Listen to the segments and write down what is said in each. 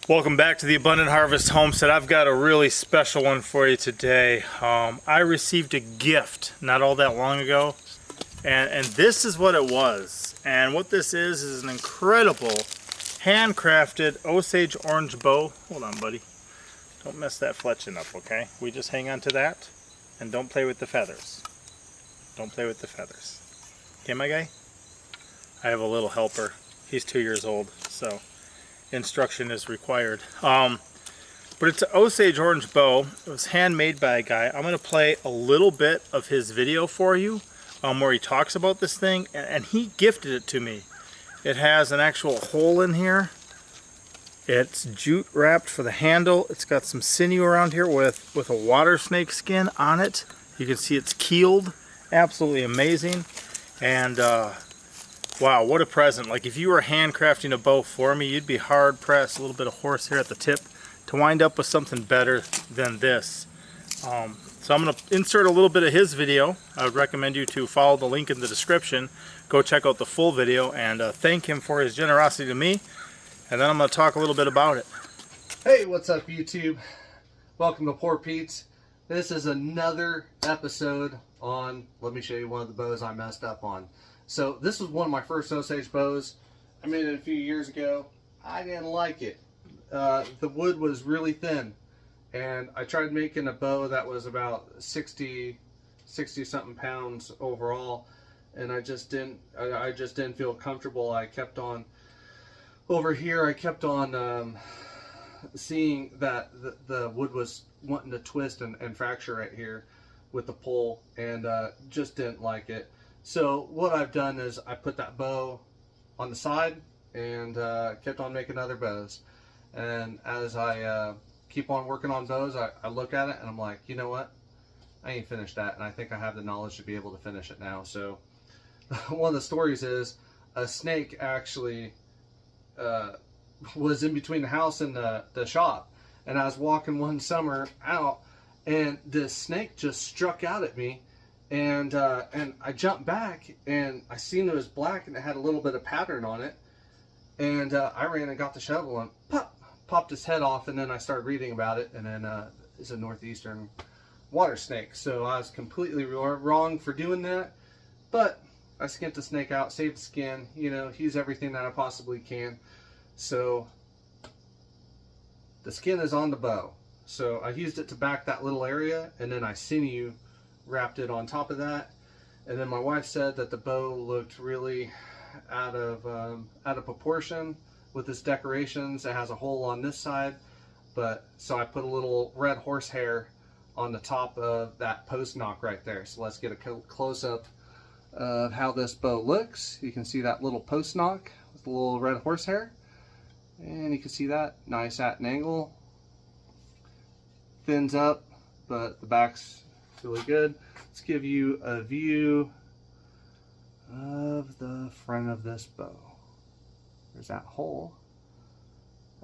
Welcome back to the Abundant Harvest Homestead. I've got a really special one for you today. I received a gift not all that long ago, and this is what it was. And what this is an incredible handcrafted Osage orange bow. Hold on, buddy. Don't mess that fletching up, okay? We just hang on to that, and don't play with the feathers. Don't play with the feathers. Okay, my guy? I have a little helper. He's 2 years old, so instruction is required. But it's an Osage orange bow. It was handmade by a guy. I'm going to play a little bit of his video for you where he talks about this thing, and he gifted it to me. It has an actual hole in here. It's jute wrapped for the handle. It's got some sinew around here with a water snake skin on it. You can see it's keeled. Absolutely amazing. And wow, what a present. Like, if you were handcrafting a bow for me, you'd be hard pressed, a little bit of horsehair at the tip, to wind up with something better than this. So I'm going to insert a little bit of his video. I would recommend you to follow the link in the description. Go check out the full video and thank him for his generosity to me. And then I'm going to talk a little bit about it. Hey, what's up YouTube? Welcome to Poor Pete's. This is another episode on, let me show you one of the bows I messed up on. So this was one of my first Osage bows. I made it a few years ago. I didn't like it. The wood was really thin, and I tried making a bow that was about 60 something pounds overall, and I just didn't feel comfortable. I kept on over here. I kept on seeing that the wood was wanting to twist and fracture right here with the pole, and just didn't like it. So what I've done is I put that bow on the side and kept on making other bows. And as I keep on working on bows, I look at it and I'm like, you know what? I ain't finished that, and I think I have the knowledge to be able to finish it now. So one of the stories is a snake actually was in between the house and the shop. And I was walking one summer out, and this snake just struck out at me. And I jumped back, and I seen it was black and it had a little bit of pattern on it. And I ran and got the shovel and popped his head off. And then I started reading about it, and then it's a northeastern water snake. So I was completely wrong for doing that. But I skinned the snake out, saved the skin, you know, use everything that I possibly can. So the skin is on the bow. So I used it to back that little area, and then I sinew wrapped it on top of that. And then my wife said that the bow looked really out of proportion with its decorations. It has a hole on this side, but so I put a little red horsehair on the top of that post knock right there. So let's get a close-up of how this bow looks. You can see that little post knock with a little red horsehair, and you can see that nice at an angle. Thins up, but the back's really good. Let's give you a view of the front of this bow. There's that hole.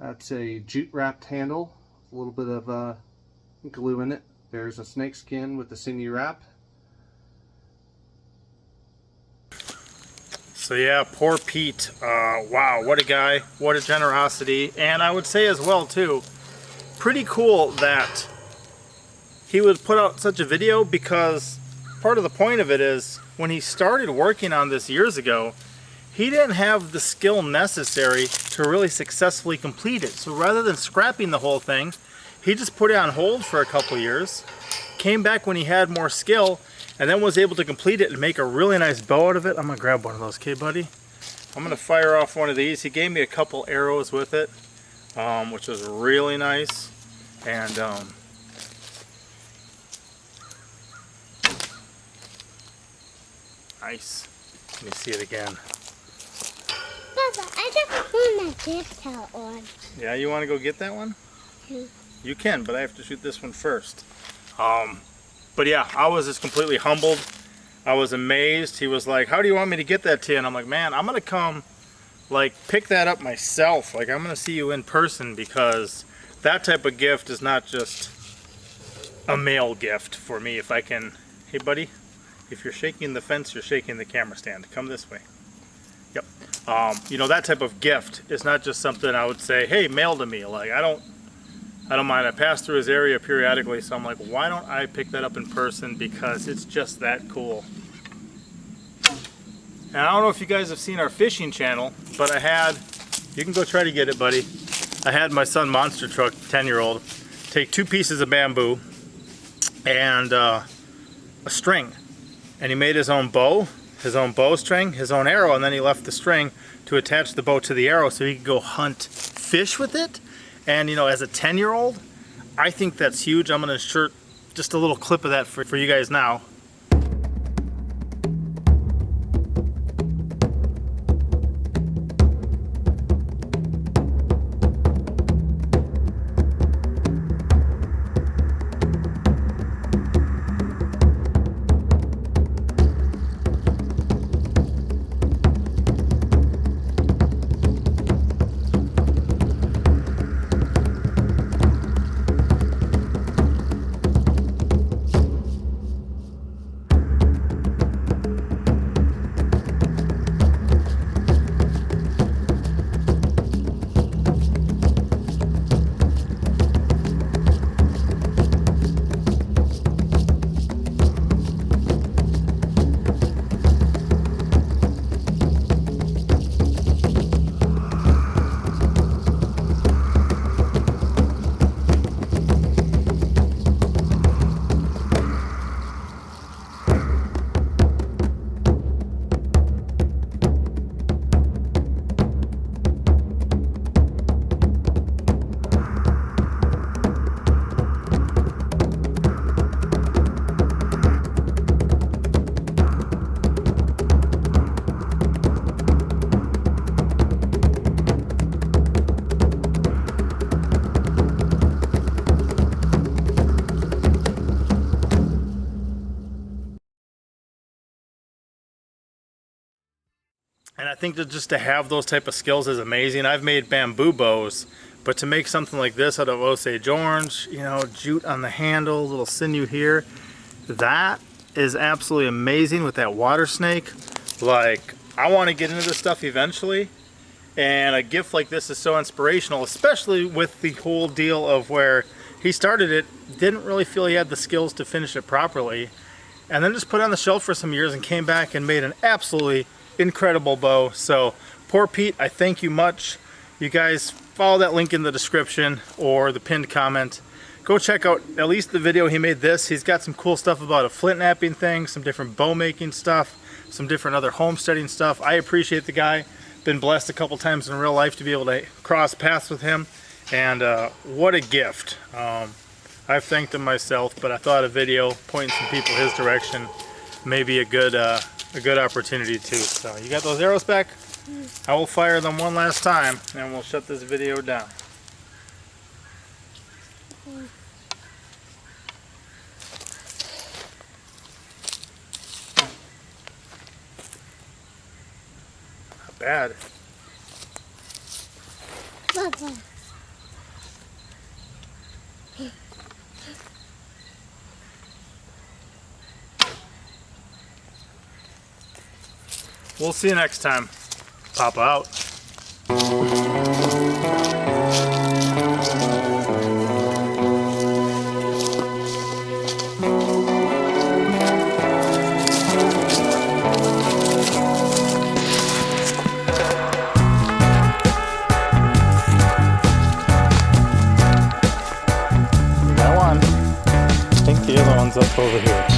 That's a jute wrapped handle, a little bit of glue in it. There's a snakeskin with the sinew wrap. So yeah, poor Pete. Wow, what a guy, what a generosity. And I would say as well too, pretty cool that he would put out such a video, because part of the point of it is when he started working on this years ago, he didn't have the skill necessary to really successfully complete it. So rather than scrapping the whole thing, he just put it on hold for a couple years, came back when he had more skill, and then was able to complete it and make a really nice bow out of it. I'm gonna grab one of those, okay, buddy? I'm gonna fire off one of these. He gave me a couple arrows with it, which was really nice. And nice. Let me see it again. Papa, I just want my gift out one. Yeah, you want to go get that one? Yeah. You can, but I have to shoot this one first. But yeah, I was just completely humbled. I was amazed. He was like, how do you want me to get that to you? And I'm like, man, I'm going to come, like, pick that up myself. Like, I'm going to see you in person, because that type of gift is not just a mail gift for me. If I can, hey buddy, if you're shaking the fence, you're shaking the camera stand. Come this way. Yep. You know, that type of gift is not just something I would say, hey, mail to me. Like, I don't mind. I pass through his area periodically, so I'm like, why don't I pick that up in person, because it's just that cool. And I don't know if you guys have seen our fishing channel, but I had, you can go try to get it, buddy. I had my son Monster Truck, 10-year-old, take 2 pieces of bamboo and a string, and he made his own bowstring, his own arrow, and then he left the string to attach the bow to the arrow so he could go hunt fish with it. And you know, as a 10-year-old, I think that's huge. I'm gonna insert just a little clip of that for you guys now. And I think that just to have those type of skills is amazing. I've made bamboo bows, but to make something like this out of Osage orange, you know, jute on the handle, little sinew here, that is absolutely amazing with that water snake. Like, I want to get into this stuff eventually, and a gift like this is so inspirational, especially with the whole deal of where he started it, didn't really feel he had the skills to finish it properly, and then just put it on the shelf for some years and came back and made an absolutely incredible bow. So poor Pete, I thank you much. You guys follow that link in the description or the pinned comment. Go check out at least the video he made this. He's got some cool stuff about a flint knapping thing, some different bow making stuff, some different other homesteading stuff. I appreciate the guy. Been blessed a couple times in real life to be able to cross paths with him, and what a gift. I've thanked him myself, but I thought a video pointing some people his direction may be a good opportunity too. So you got those arrows back? I will fire them one last time and we'll shut this video down. Not bad. Papa. We'll see you next time. Papa out. That one. I think the other one's up over here.